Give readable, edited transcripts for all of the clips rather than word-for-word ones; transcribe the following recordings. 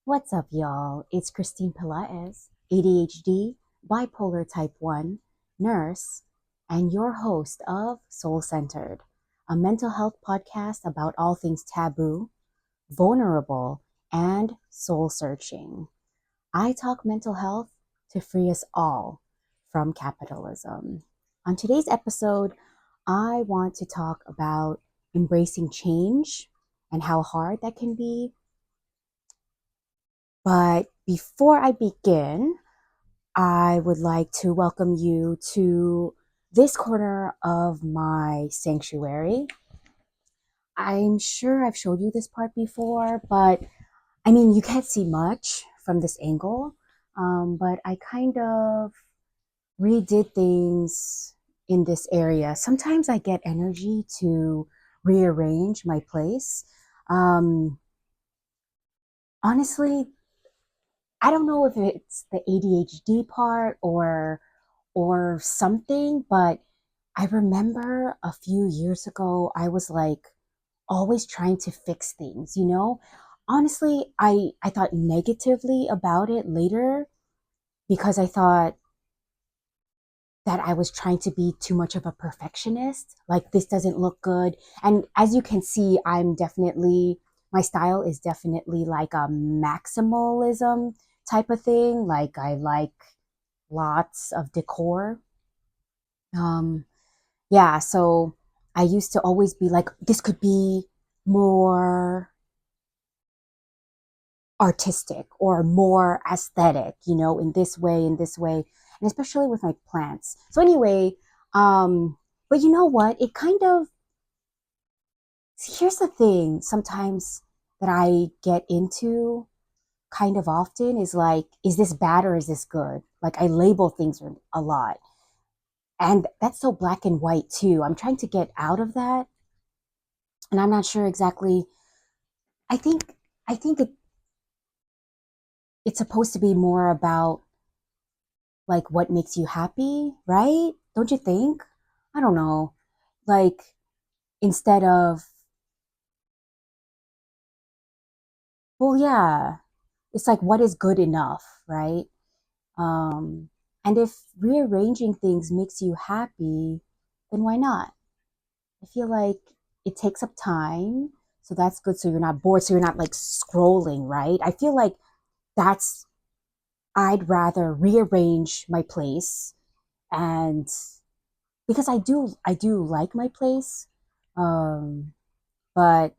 What's up, y'all? It's Christine Pelaez, ADHD, bipolar type 1, nurse, and your host of Soul Centered, a mental health podcast about all things taboo, vulnerable, and soul searching. I talk mental health to free us all from capitalism. On today's episode, I want to talk about embracing change and how hard that can be. But before I begin, I would like to welcome you to this corner of my sanctuary. I'm sure I've showed you this part before, but I mean, you can't see much from this angle. But I kind of redid things in this area. Sometimes I get energy to rearrange my place. Um, Honestly, I don't know if it's the ADHD part or something, but I remember a few years ago I was like always trying to fix things, you know? Honestly, I thought negatively about it later because I thought that I was trying to be too much of a perfectionist. Like this doesn't look good. And as you can see, my style is definitely like a maximalism type of thing. Like I like lots of decor. Um, yeah, so I used to always be like, this could be more artistic or more aesthetic, in this way, and especially with my plants. So anyway, um, but you know what? Here's the thing sometimes that I get into kind of often is like, is this bad or is this good? Like I label things a lot. And that's so black and white too. I'm trying to get out of that. And I'm not sure exactly. I think I think it's supposed to be more about like what makes you happy, right? Don't you think? I don't know. Like instead of, well, yeah, it's like what is good enough, right? Um, and if rearranging things makes you happy, then why not? I feel like it takes up time, so that's good. So you're not bored, so you're not like scrolling, right? I feel like that's I'd rather rearrange my place and because I do like my place, um, but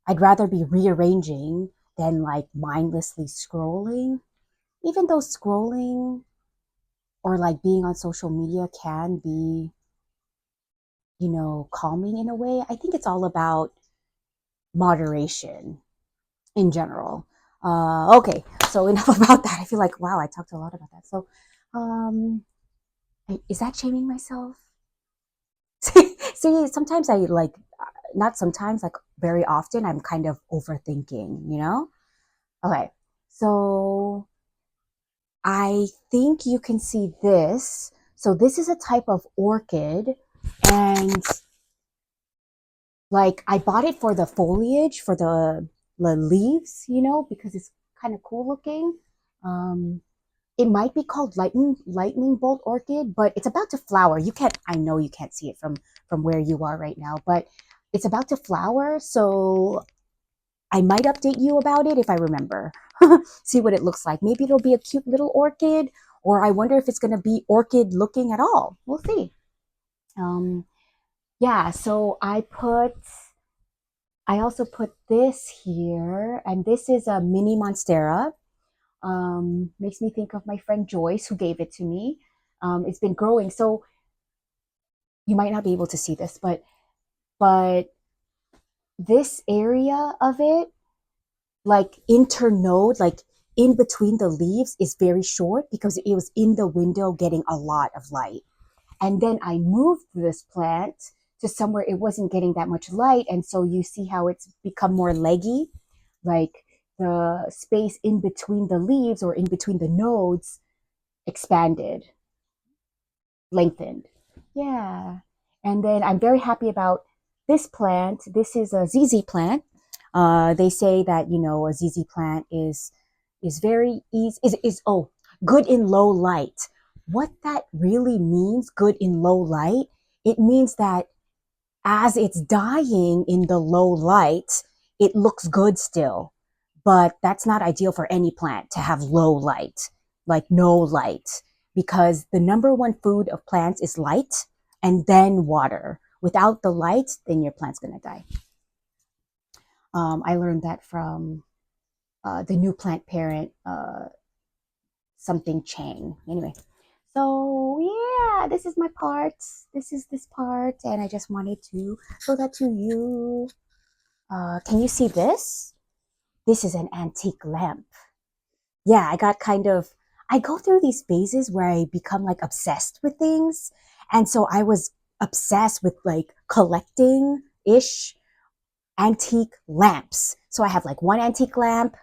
I'd rather be rearranging than like mindlessly scrolling. Even though scrolling or like being on social media can be, calming in a way, I think it's all about moderation in general. Okay, so enough about that. I feel like wow, I talked a lot about that. So, um, is that shaming myself? See, sometimes I like, not sometimes, like very often, I'm kind of overthinking, you know? Okay, so I think you can see this. So, this is a type of orchid, and like I bought it for the foliage, for the leaves, because it's kind of cool looking. Um, it might be called lightning bolt orchid, but it's about to flower. I know you can't see it from where you are right now, but it's about to flower. So I might update you about it if I remember. See what it looks like. Maybe it'll be a cute little orchid, or I wonder if it's going to be orchid looking at all. We'll see. Um, yeah, so I also put this here, and this is a mini monstera. Makes me think of my friend Joyce who gave it to me. It's been growing, so you might not be able to see this, but this area of it, like internode, like in between the leaves, is very short because it was in the window getting a lot of light. And then I moved this plant to somewhere it wasn't getting that much light, and so you see how it's become more leggy, like the space in between the leaves or in between the nodes expanded, lengthened. Yeah. And then I'm very happy about this plant. This is a ZZ plant. They say that, a ZZ plant is is very easy, is oh, good in low light. What that really means, good in low light, it means that as it's dying in the low light, it looks good still. But that's not ideal for any plant to have low light, like no light, because the number one food of plants is light and then water. Without the light, then your plant's going to die. I learned that from the new plant parent, something Chang. Anyway, so yeah, this is my part. This is this part, and I just wanted to show that to you. Can you see this? This is an antique lamp. Yeah, I got kind of, I go through these phases where I become like obsessed with things. And so I was obsessed with like collecting ish antique lamps. So I have like one antique lamp.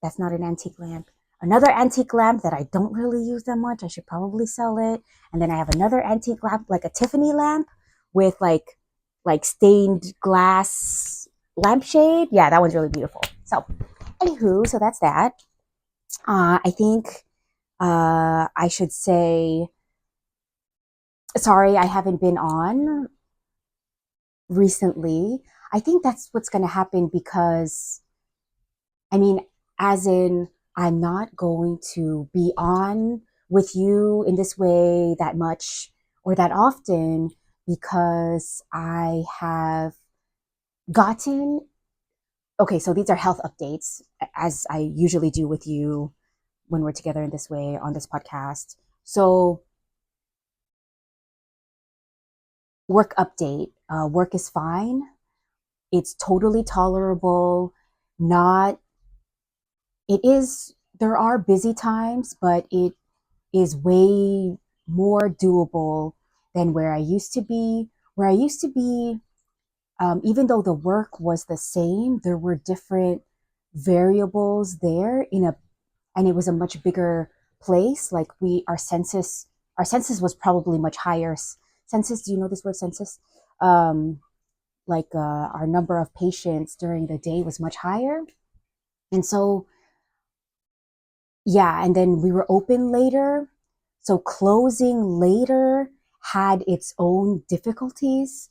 That's not an antique lamp. Another antique lamp that I don't really use that much. I should probably sell it. And then I have another antique lamp, like a Tiffany lamp with like stained glass lampshade. Yeah, that one's really beautiful. So, anywho, so that's that. I think I should say sorry I haven't been on recently. I think that's what's going to happen because, I mean, as in, I'm not going to be on with you in this way that much or that often because I have gotten, okay, so these are health updates as I usually do with you when we're together in this way on this podcast. So, work update. Work is fine. It's totally tolerable. Not, it is, there are busy times, but it is way more doable than where I used to be. Where I used to be, even though the work was the same, there were different variables there in a, and it was a much bigger place. Like our census was probably much higher. Census, do you know this word census? Our number of patients during the day was much higher. And so, yeah, and then we were open later. So closing later had its own difficulties,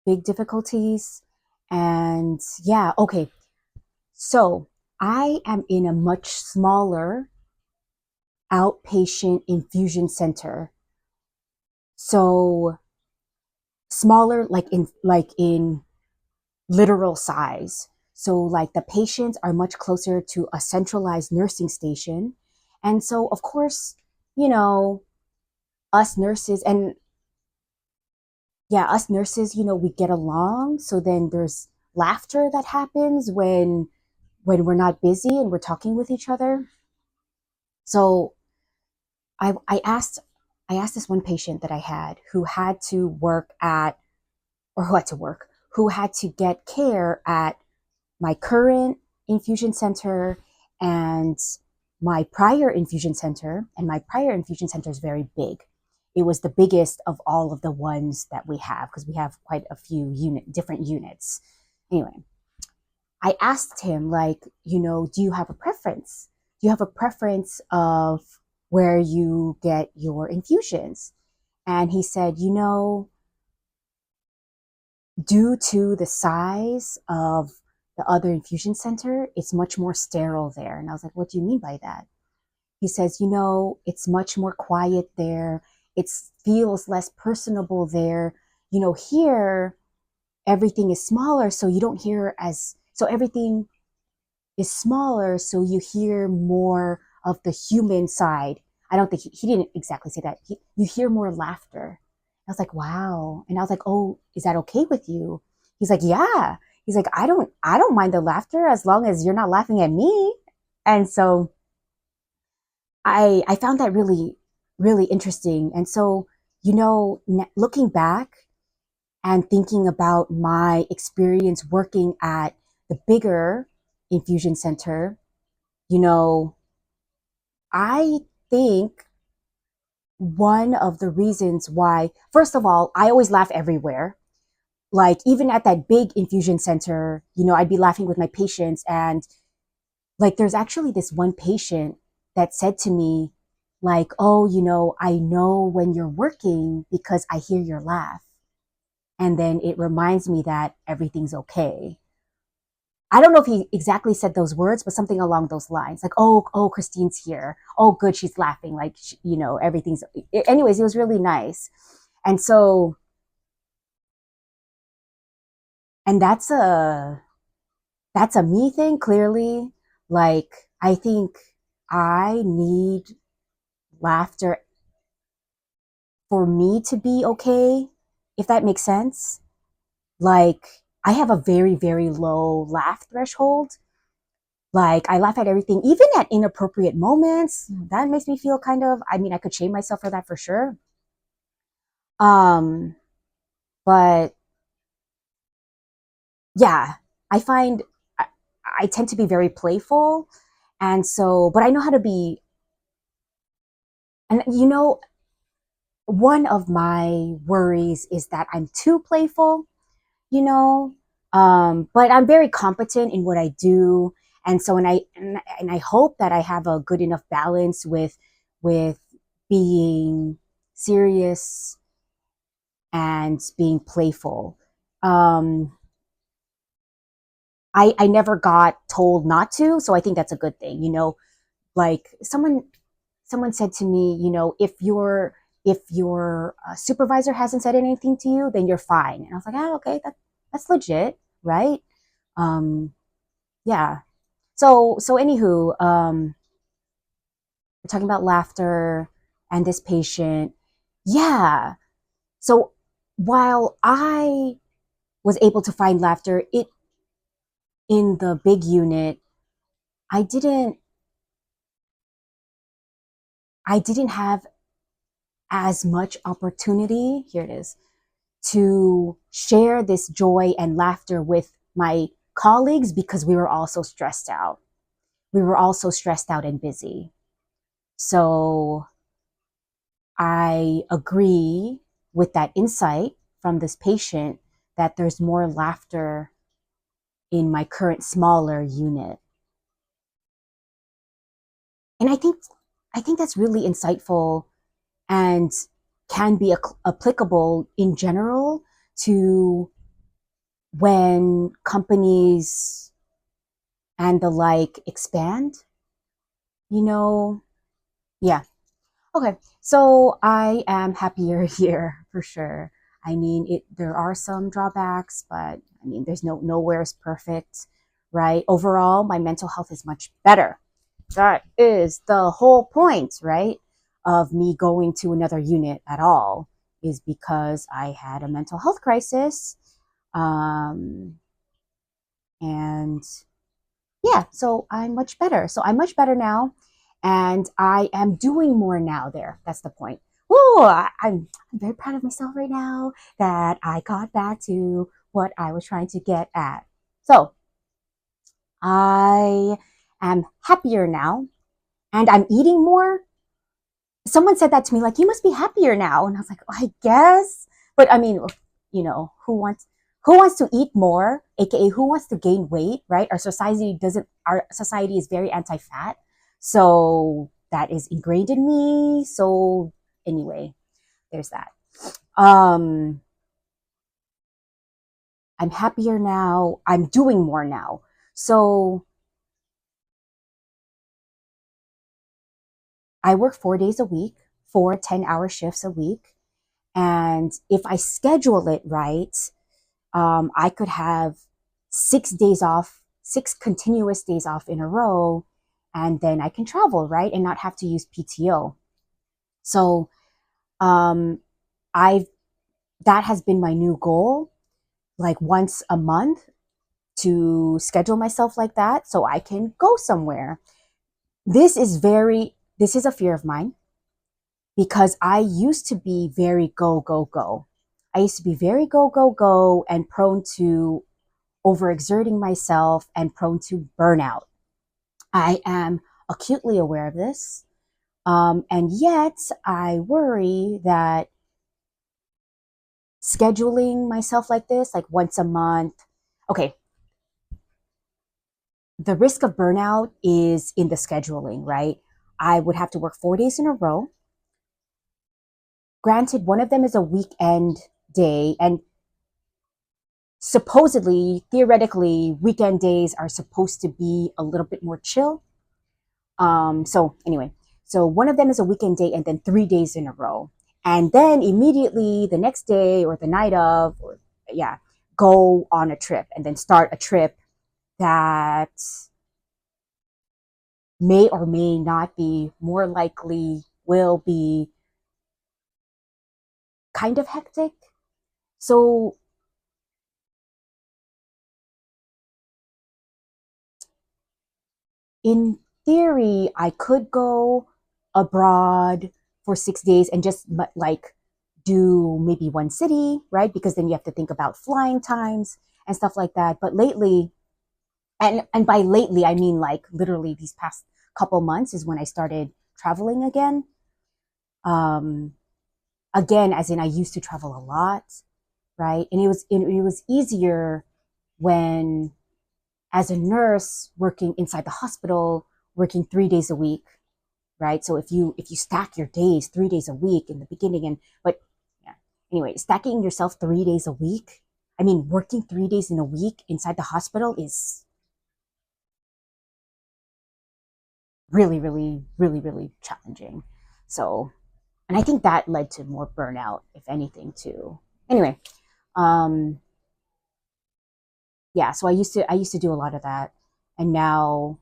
big difficulties. And yeah, okay. So I am in a much smaller outpatient infusion center. So smaller, like in literal size. So like the patients are much closer to a centralized nursing station. And so of course, you know, us nurses and yeah, us nurses, we get along. So then there's laughter that happens when we're not busy and we're talking with each other. So I asked this one patient that I had who had to work at or who had to work, who had to get care at my current infusion center and my prior infusion center. And my prior infusion center is very big. It was the biggest of all of the ones that we have because we have quite a few different units. Anyway, I asked him, like, do you have a preference? Do you have a preference of where you get your infusions? And he said, due to the size of the other infusion center, it's much more sterile there. And I was like, what do you mean by that? He says, it's much more quiet there. It feels less personable there. Here, everything is smaller, so you don't hear so everything is smaller, so you hear more of the human side. I don't think he didn't exactly say that. You hear more laughter. I was like, wow. And I was like, oh, is that okay with you? He's like, yeah. He's like, I don't mind the laughter as long as you're not laughing at me. And so I found that really, really interesting. And so, looking back and thinking about my experience working at the bigger infusion center, I think one of the reasons why, first of all, I always laugh everywhere. Like even at that big infusion center, I'd be laughing with my patients and like there's actually this one patient that said to me, like, oh, I know when you're working because I hear your laugh. And then it reminds me that everything's okay. I don't know if he exactly said those words, but something along those lines. Like, oh, Christine's here. Oh, good, she's laughing. Like, everything's. Anyways, it was really nice. And so, and that's a me thing, clearly. Like, I think I need laughter for me to be okay, if that makes sense. Like, I have a very, very low laugh threshold. Like, I laugh at everything, even at inappropriate moments. That makes me feel kind of, I mean, I could shame myself for that for sure. Um, but yeah, I find I, I tend to be very playful. And so, but I know how to be, and one of my worries is that I'm too playful, you know. But I'm very competent in what I do, and so and I hope that I have a good enough balance with being serious and being playful. Um, I never got told not to, so I think that's a good thing. Like someone said to me, if your supervisor hasn't said anything to you, then you're fine. And I was like, oh, okay, that's legit, right? Um, yeah. So anywho, we're talking about laughter and this patient. Yeah. So while I was able to find laughter, it in the big unit, I didn't I didn't have as much opportunity. Here it is, to share this joy and laughter with my colleagues because we were all so stressed out. We were all so stressed out and busy. So I agree with that insight from this patient that there's more laughter in my current smaller unit. And I think that's really insightful and can be applicable in general to when companies and the like expand, you know? Yeah. Okay. So I am happier here for sure. I mean, there are some drawbacks, but I mean, there's nowhere is perfect, right? Overall, my mental health is much better. That is the whole point, right? Of me going to another unit at all is because I had a mental health crisis. Um, and yeah, so I'm much better. So I'm much better now, and I am doing more now there. That's the point. Whoa, I'm very proud of myself right now that I got back to what I was trying to get at. So I am happier now, and I'm eating more. Someone said that to me, like, you must be happier now. And I was like, oh, I guess. But I mean, who wants to eat more, aka who wants to gain weight, right? Our society is very anti-fat. So that is ingrained in me. So anyway, there's that. Um I'm happier now. I'm doing more now. So I work 4 days a week, 4 10-hour shifts a week. And if I schedule it right, I could have 6 days off, 6 continuous days off in a row, and then I can travel, right? And not have to use PTO. So, um, I've, that has been my new goal, like once a month to schedule myself like that so I can go somewhere. This is a fear of mine because I used to be very go, go, go. I used to be very go, go, go and prone to overexerting myself and prone to burnout. I am acutely aware of this. And yet I worry that scheduling myself like this, like once a month, okay, the risk of burnout is in the scheduling, right? I would have to work 4 days in a row. Granted, one of them is a weekend day, and supposedly, theoretically, weekend days are supposed to be a little bit more chill. So anyway, so one of them is a weekend day, and then 3 days in a row, and then immediately the next day or the night of, or yeah, go on a trip, and then start a trip that may or may not be, more likely will be kind of hectic. So in theory, I could go abroad for 6 days and just like do maybe one city, right? Because then you have to think about flying times and stuff like that. But lately, and by lately I mean like literally these past couple months is when I started traveling again. Um, Again, as in I used to travel a lot, right? And it was easier when, as a nurse working inside the hospital, working 3 days a week, right? So if you stack your days 3 days a week in the beginning, and but yeah, anyway, stacking yourself 3 days a week. I mean, working 3 days in a week inside the hospital is really, really, really, really challenging. So, and I think that led to more burnout, if anything, too. Anyway, um, yeah. So I used to do a lot of that, and now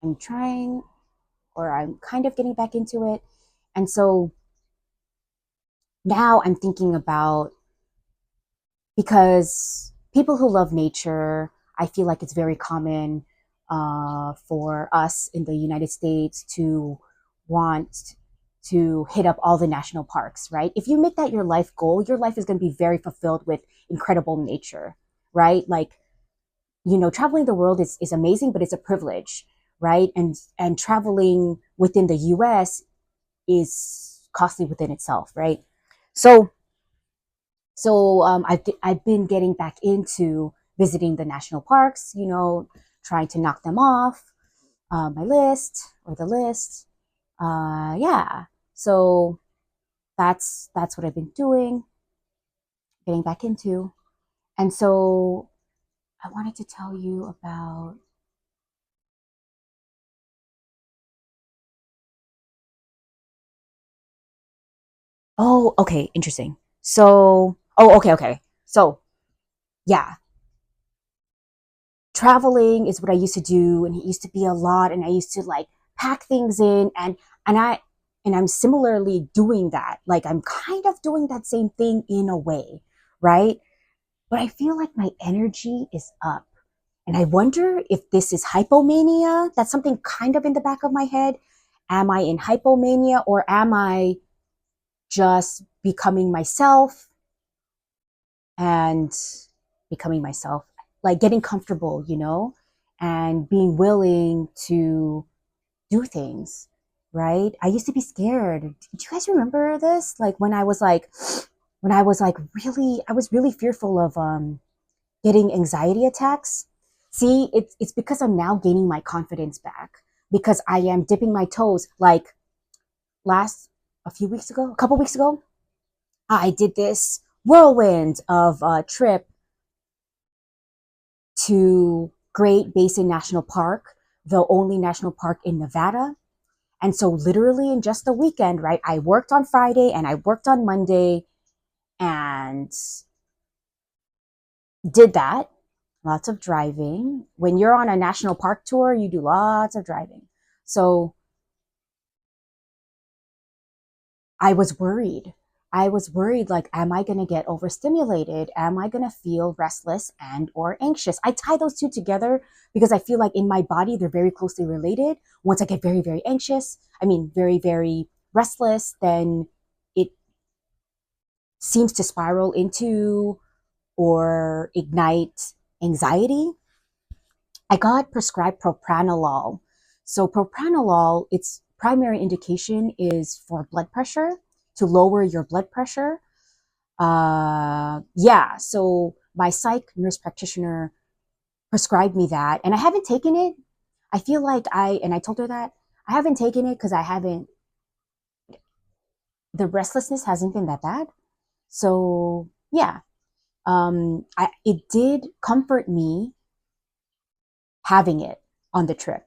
I'm trying, or I'm kind of getting back into it, and so now I'm thinking about, because people who love nature, I feel like it's very common for us in the United States to want to hit up all the national parks, right? If you make that your life goal, your life is going to be very fulfilled with incredible nature, right? Like, traveling the world is amazing, but it's a privilege, right? And traveling within the US is costly within itself, right? So I've been getting back into visiting the national parks, trying to knock them off my list, or the list. Yeah. So that's what I've been doing, getting back into. And so I wanted to tell you about. Oh, okay, interesting. So, oh, okay, okay. So, yeah, traveling is what I used to do, and it used to be a lot, and I used to like pack things in, and I'm similarly doing that. Like, I'm kind of doing that same thing in a way, right? But I feel like my energy is up. And I wonder if this is hypomania. That's something kind of in the back of my head. Am I in hypomania, or am I just becoming myself and becoming myself, like getting comfortable, and being willing to do things, right? I used to be scared. Do you guys remember this? Like when I was like really, I was really fearful of getting anxiety attacks. See, it's because I'm now gaining my confidence back, because I am dipping my toes. Like last a few weeks ago, a couple weeks ago, I did this whirlwind of a trip to Great Basin National Park, the only national park in Nevada. And so, literally, in just a weekend, right? I worked on Friday and I worked on Monday and did that. Lots of driving. When you're on a national park tour, you do lots of driving. So, I was worried. I was worried, like, am I going to get overstimulated? Am I going to feel restless and or anxious? I tie those two together because I feel like in my body they're very closely related. Once I get very, very anxious, I mean very, very restless, then it seems to spiral into or ignite anxiety. I got prescribed propranolol. So propranolol, its primary indication is for blood pressure, to lower your blood pressure. Yeah, so my psych nurse practitioner prescribed me that, and I haven't taken it. I feel like and I told her that I haven't taken it because I haven't, the restlessness hasn't been that bad. So yeah, it did comfort me having it on the trip.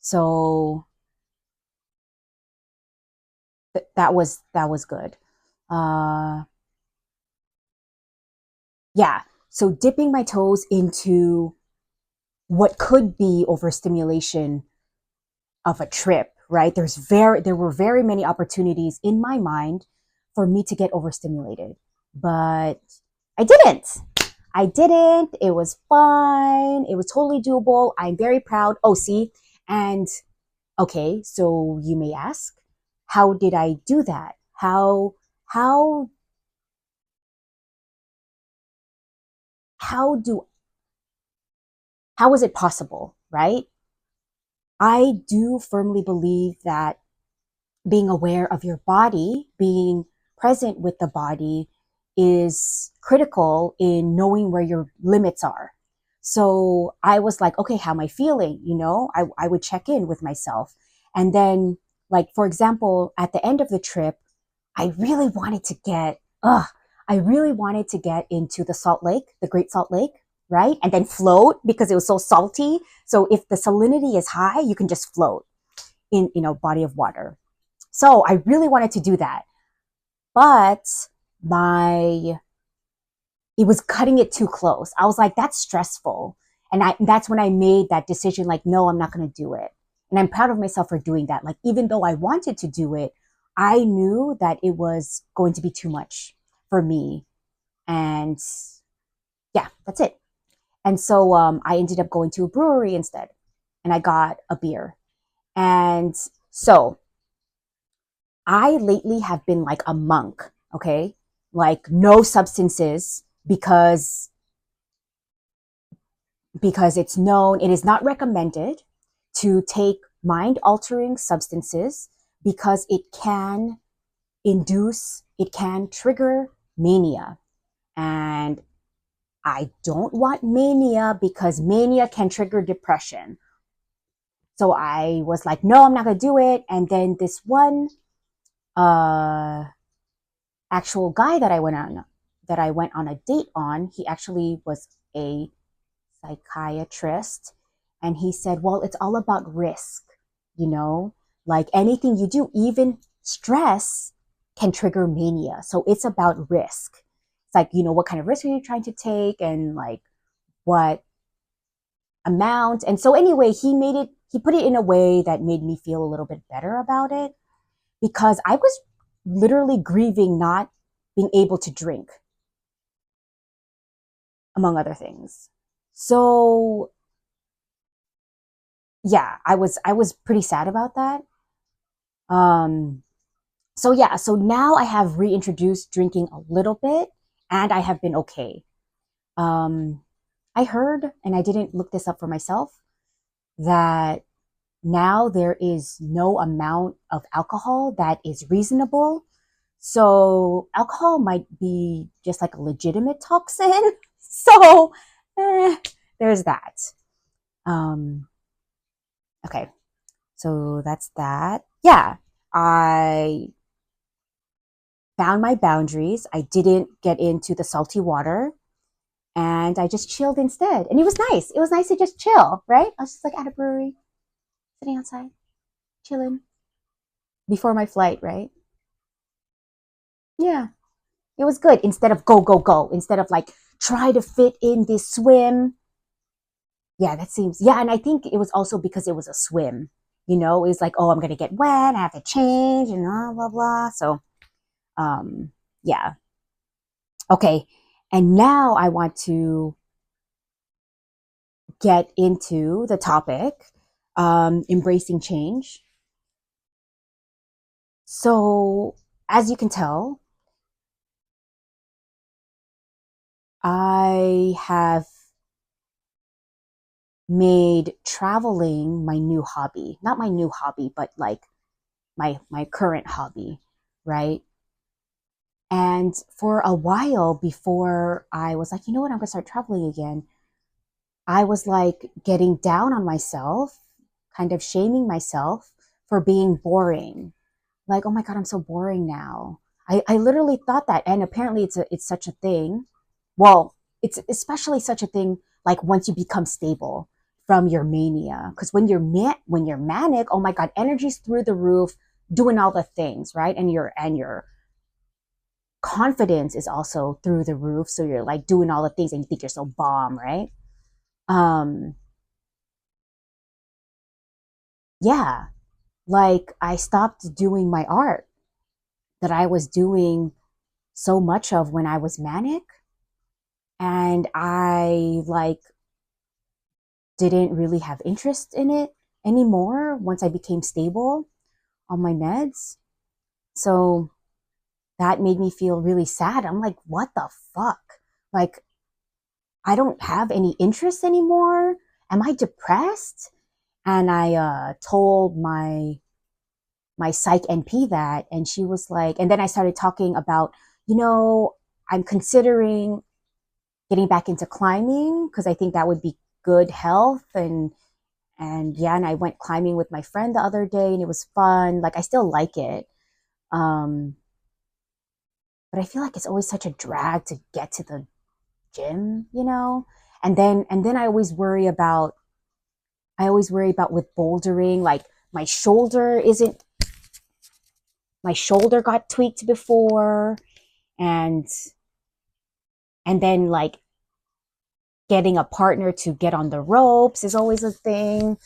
So that was good. Uh, yeah. So dipping my toes into what could be overstimulation of a trip, right? There were very many opportunities in my mind for me to get overstimulated, but I didn't. I didn't. It was fine. It was totally doable. I'm very proud. Oh, see, and okay, so you may ask, how did I do that? How how do how is it possible, right? I do firmly believe that being aware of your body, being present with the body is critical in knowing where your limits are. So I was like, okay, how am I feeling? I would check in with myself. And then, like, for example, at the end of the trip, I really wanted to get, I really wanted to get into the Salt Lake, the Great Salt Lake, right? And then float because it was so salty. So if the salinity is high, you can just float in, body of water. So I really wanted to do that, but my it was cutting it too close. I was like, that's stressful. And that's when I made that decision, like, no, I'm not going to do it. And I'm proud of myself for doing that. Like, even though I wanted to do it, I knew that it was going to be too much for me. And yeah, that's it. And so I ended up going to a brewery instead, and I got a beer. And so I lately have been like a monk, okay? Like no substances because it's known, it is not recommended to take mind altering substances because it can trigger mania. And I don't want mania because mania can trigger depression. So I was like, no, I'm not going to do it. And then this one uh actual guy that I went on a date on, he actually was a psychiatrist, and he said, "Well, it's all about risk, you know? Like anything you do, even stress can trigger mania. So it's about risk. It's like, what kind of risk are you trying to take and like what amount?" And so anyway, he put it in a way that made me feel a little bit better about it because I was literally grieving not being able to drink, among other things. So yeah, I was pretty sad about that. Um, so yeah, so now I have reintroduced drinking a little bit, and I have been okay. Um, I heard, and I didn't look this up for myself, that now there is no amount of alcohol that is reasonable. So alcohol might be just like a legitimate toxin. So there's that. Um, okay, so that's that. Yeah, I found my boundaries. I didn't get into the salty water, and I just chilled instead. And it was nice. It was nice to just chill, right? I was just like at a brewery, sitting outside, chilling before my flight, right? Yeah, it was good. Instead of go, go, go, instead of like try to fit in this swim. Yeah, that seems, yeah. And I think it was also because it was a swim, it was like, oh, I'm going to get wet. I have to change and blah, blah, blah. So, um, yeah. Okay. And now I want to get into the topic, embracing change. So, as you can tell, I have made traveling my new hobby. Not my new hobby, but like my current hobby, right? And for a while before I was like, you know what, I'm gonna start traveling again, I was like getting down on myself, kind of shaming myself for being boring. Like, oh my God, I'm so boring now. I literally thought that. And apparently it's such a thing. Well, it's especially such a thing like once you become stable from your mania. Because when you're manic, oh my God, energy's through the roof, doing all the things, right? And your confidence is also through the roof. So you're like doing all the things and you think you're so bomb, right? Um, yeah, like I stopped doing my art that I was doing so much of when I was manic, and I like didn't really have interest in it anymore once I became stable on my meds. So that made me feel really sad. I'm like, what the fuck? Like, I don't have any interest anymore. Am I depressed? And I told my psych NP that, and she was like, and then I started talking about, you know, I'm considering getting back into climbing because I think that would be good health. And yeah, and I went climbing with my friend the other day and it was fun. Like I still like it. Um, but I feel like it's always such a drag to get to the gym, you know? And then I always worry about with bouldering, like my shoulder isn't my shoulder got tweaked before, and and then like getting a partner to get on the ropes is always a thing.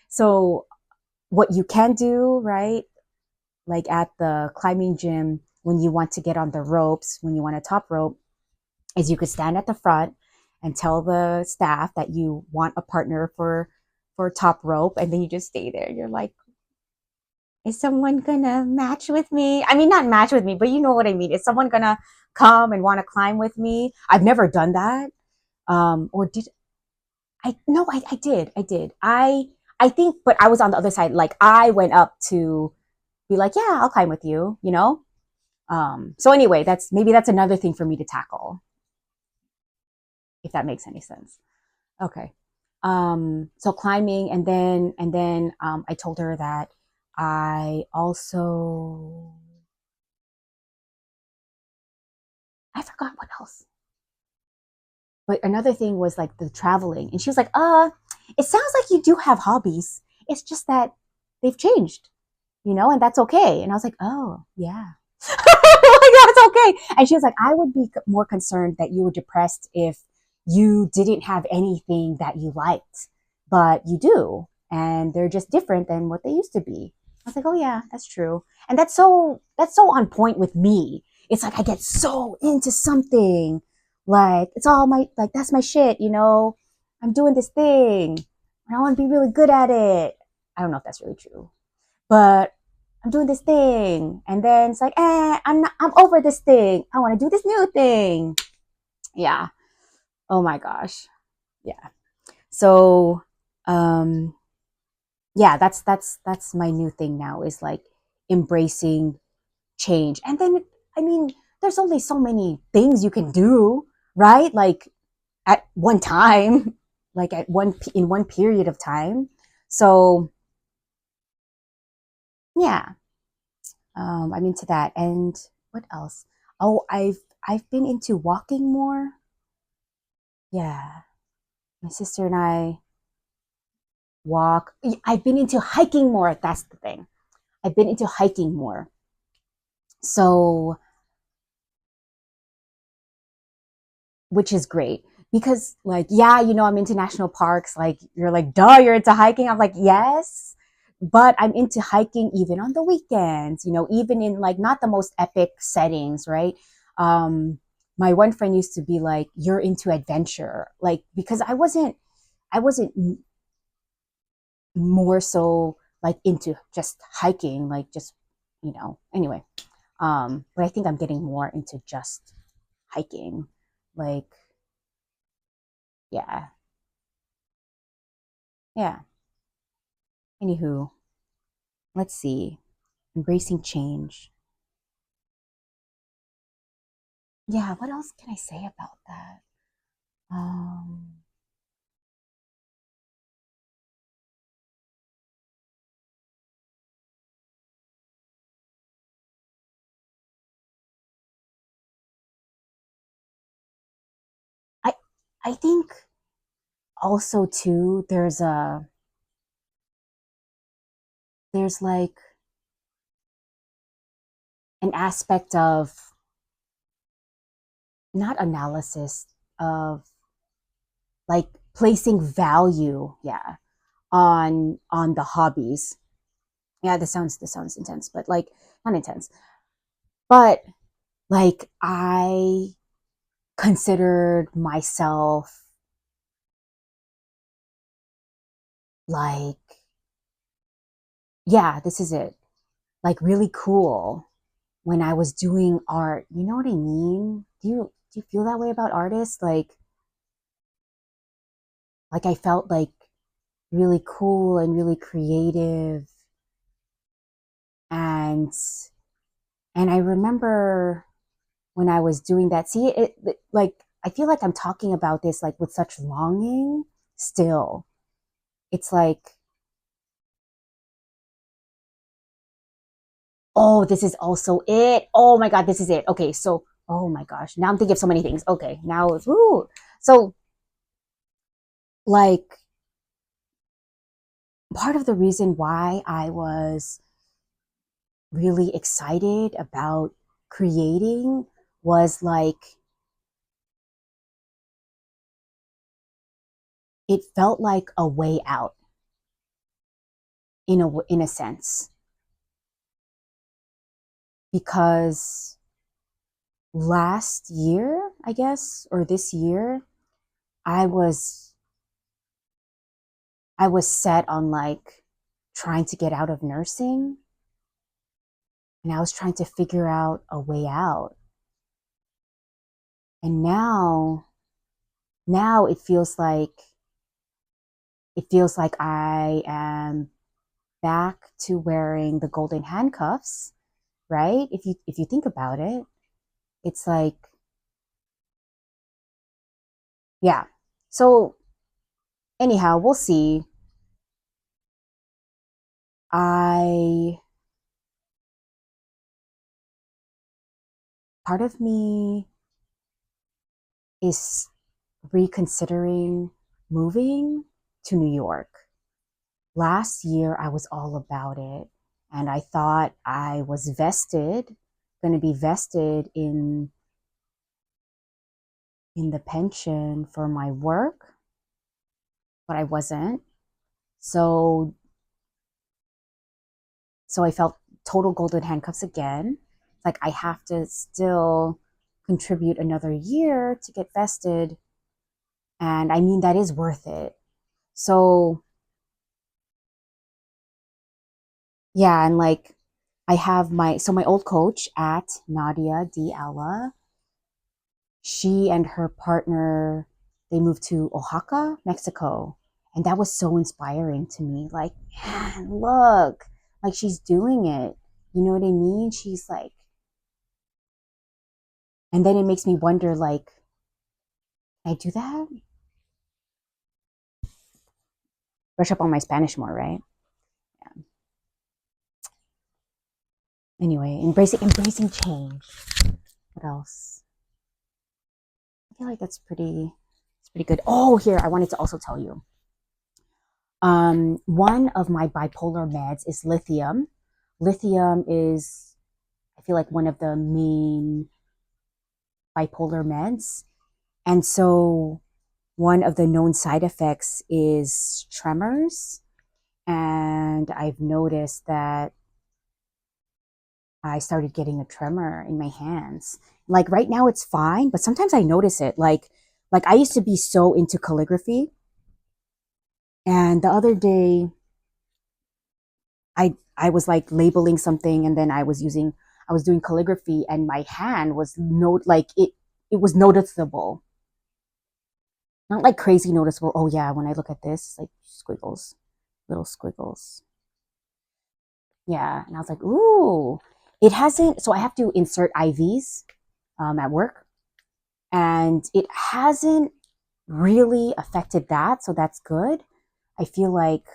So what you can do, right? Like at the climbing gym, when you want to get on the ropes, when you want a top rope, is you could stand at the front and tell the staff that you want a partner for top rope, and then you just stay there. You're like, is someone gonna match with me? I mean, not match with me, but you know what I mean. Is someone gonna come and want to climb with me? I've never done that. Or did I? No, I did. I did. I think, but I was on the other side. Like I went up to be like, yeah, I'll climb with you, you know? So anyway, that's another thing for me to tackle, if that makes any sense. Okay. So climbing, and then I told her that I also I forgot what else. But another thing was like the traveling. And she was like, it sounds like you do have hobbies. It's just that they've changed, you know, and that's okay. And I was like, oh, yeah. Like, that's okay. And she was like, I would be more concerned that you were depressed if you didn't have anything that you liked, but you do. And they're just different than what they used to be. I was like, oh yeah, that's true. And that's so on point with me. It's like I get so into something. Like it's all my like that's my shit, you know. I'm doing this thing. And I want to be really good at it. I don't know if that's really true. But I'm doing this thing. And then it's like, I'm over this thing. I want to do this new thing. Yeah. Oh my gosh. Yeah. So, um, yeah, that's my new thing now is like embracing change. And then, I mean, there's only so many things you can do, right? Like at one time, like in one period of time. So, yeah, I'm into that. And what else? Oh, I've been into walking more. Yeah, my sister and I walk. I've been into hiking more. That's the thing. I've been into hiking more. So, which is great because, like, yeah, you know, I'm into national parks. Like, you're like, duh, you're into hiking. I'm like, yes, but I'm into hiking even on the weekends. You know, even in like not the most epic settings, right? Um, my one friend used to be like, "You're into adventure," like because I wasn't more so like into just hiking, like just anyway. But I think I'm getting more into just hiking, like yeah, yeah. Anywho, let's see. Embracing change. Yeah, what else can I say about that? Um, I think also too, there's like an aspect of not analysis of like placing value, yeah, on the hobbies. Yeah, this sounds intense, but like not intense, but like I considered myself like, yeah, this is it, like really cool when I was doing art. You know what I mean? Do you feel that way about artists? Like I felt like really cool and really creative, and I remember when I was doing that. See it like I feel like I'm talking about this like with such longing still. It's like, oh, this is also it. Oh my God, this is it. Okay, so, oh my gosh, now I'm thinking of so many things. Okay, now it's, ooh. So, like, part of the reason why I was really excited about creating was like, it felt like a way out in a sense, because last year, I guess, or this year, I was I was set on like trying to get out of nursing, and I was trying to figure out a way out. And now it feels like I am back to wearing the golden handcuffs, right? If you think about it, it's like, yeah. So anyhow, we'll see. I Part of me is reconsidering moving to New York. Last year I was all about it, and I thought I was going to be vested in the pension for my work, but I wasn't. So I felt total golden handcuffs again. Like I have to still contribute another year to get vested, and I mean that is worth it. So yeah, and like I have my old coach at Nadia D. Alla. She and her partner, they moved to Oaxaca, Mexico, and that was so inspiring to me. Like, man, look, like she's doing it. You know what I mean? She's like, and then it makes me wonder, like, can I do that? Brush up on my Spanish more, right? Yeah. Anyway, embracing change. What else? I feel like it's pretty good. Oh, here, I wanted to also tell you. One of my bipolar meds is lithium. Lithium is, I feel like, one of the main bipolar meds. And so one of the known side effects is tremors. And I've noticed that I started getting a tremor in my hands. Like right now it's fine, but sometimes I notice it. Like I used to be so into calligraphy, and the other day I was like labeling something, and then I was doing calligraphy, and my hand was it was noticeable. Not like crazy noticeable. Oh yeah, when I look at this, like squiggles, little squiggles. Yeah, and I was like, ooh, it hasn't. So I have to insert IVs at work, and it hasn't really affected that. So that's good. I feel like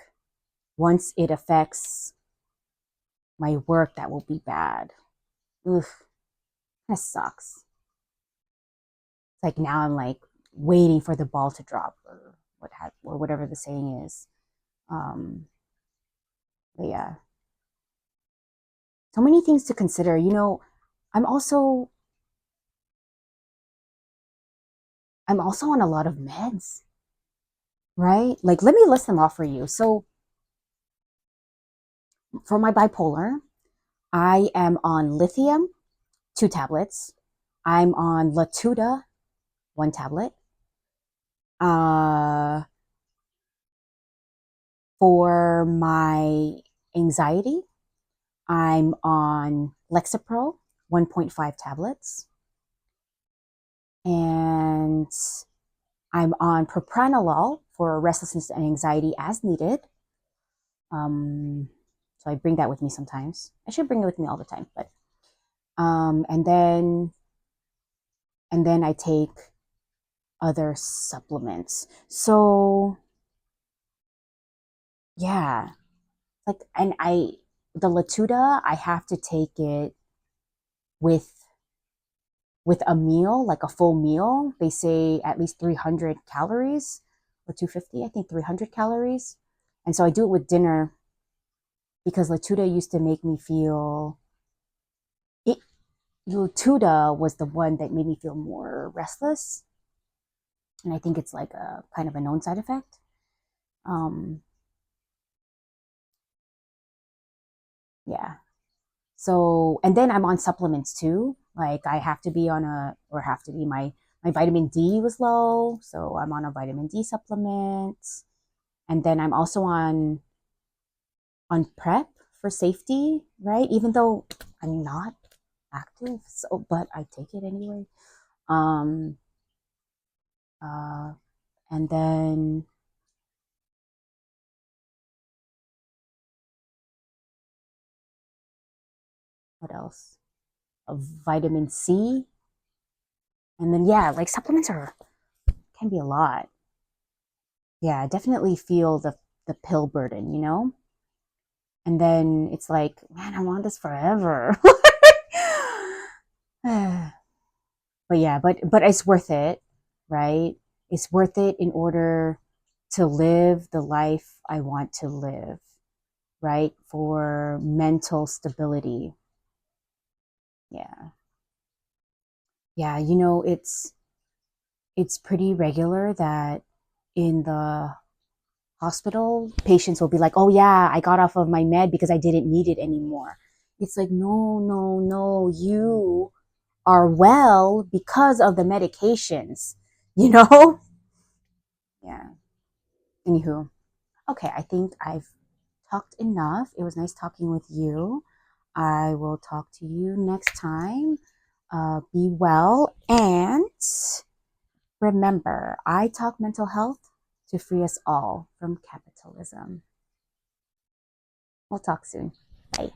once it affects my work, that will be bad. Oof, that sucks. It's like now I'm like waiting for the ball to drop, or or whatever the saying is. But yeah, so many things to consider. I'm also I'm also on a lot of meds, right? Like, let me list them off for you. So for my bipolar, I am on lithium, 2 tablets. I'm on Latuda, 1 tablet. Uh, for my anxiety, I'm on Lexapro, 1.5 tablets. And I'm on propranolol for restlessness and anxiety as needed. Um, so I bring that with me sometimes. I should bring it with me all the time, but um, and then and then I take other supplements. So yeah, like, and the Latuda, I have to take it with a meal, like a full meal. They say at least 300 calories or 250, I think 300 calories. And so I do it with dinner because Latuda used to make me feel it. Latuda was the one that made me feel more restless, and I think it's like a kind of a known side effect. Um, yeah. So, and then I'm on supplements too. Like, I have to be on my vitamin D was low, so I'm on a vitamin D supplement. And then I'm also on prep for safety, right? Even though I'm not active, so but I take it anyway. Um, uh, and then what else? A vitamin C, and then yeah, like supplements are can be a lot. Yeah, I definitely feel the pill burden. And then it's like, man, I want this forever. But yeah, but it's worth it, right? It's worth it in order to live the life I want to live, right? For mental stability. Yeah. Yeah, it's pretty regular that in the hospital, patients will be like, "Oh yeah, I got off of my med because I didn't need it anymore." It's like, no, no, no, you are well because of the medications, you know? Yeah. Anywho, okay, I think I've talked enough. It was nice talking with you. I will talk to you next time. Be well, and remember, I talk mental health to free us all from capitalism. We'll talk soon. Bye.